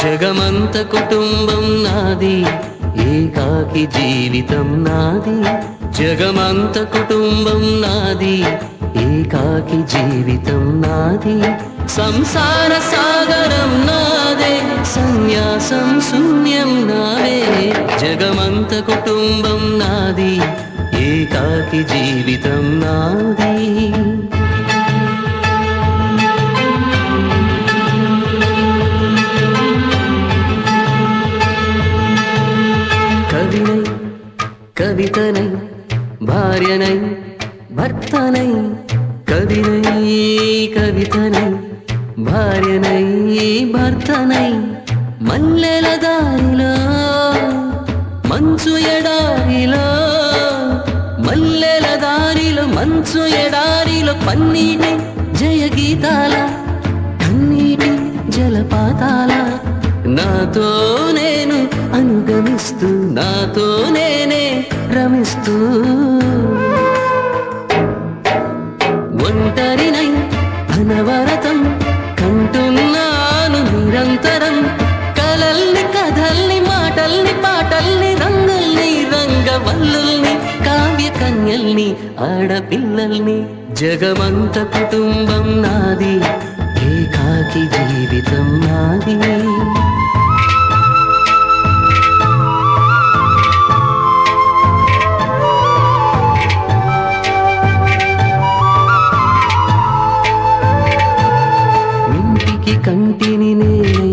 జగమంత కుటుంబం నాది, ఏకాకి జీవితం నాది. జగమంత కుటుంబం నాది, ఏకాకి జీవితం నాది. సంసార సాగరం నాదే, సన్యాసం శూన్యం నావే. జగమంత కుటుంబం నాది, ఏకాకి జీవితం నాది. కవినై కవితనై భార్యనై భర్తనై, కవినై కవితనై భార్యనై భర్తనై. మల్లెల దారిలో మంచు ఎడారిలో, మల్లెల దారిలో మంచు ఎడారిలో, పన్నీటి జయగీతాల కన్నీటి జలపాతాల. నాతో నేను అనుగమిస్తూ, నాతో నేనే రమిస్తూ, ఒంటరినై అనవరతం కంటున్నాను నిరంతరం. కలల్ని కథల్ని మాటల్ని పాటల్ని రంగుల్ని రంగవల్లుల్ని కావ్య కన్యల్ని ఆడపిల్లల్ని. జగమంత కుటుంబం నాది, ఏకాకి జీవితం నాది. కంటిని నేనై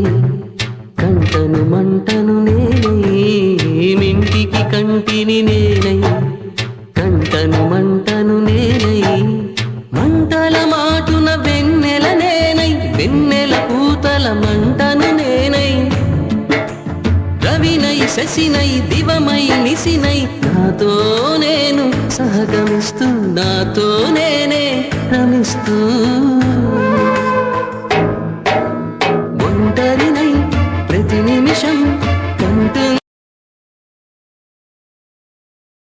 కంటను మంటను నేనై, మింటికి కంటిని నేనై కంటను మంటను నేనై. మంటల మాటున వెన్నెల నేనై, వెన్నెల పూతల మంటను నేనై. రవినై శశినై దివమై నిశినై, నాతో నేను సహగమిస్తూ, నాతో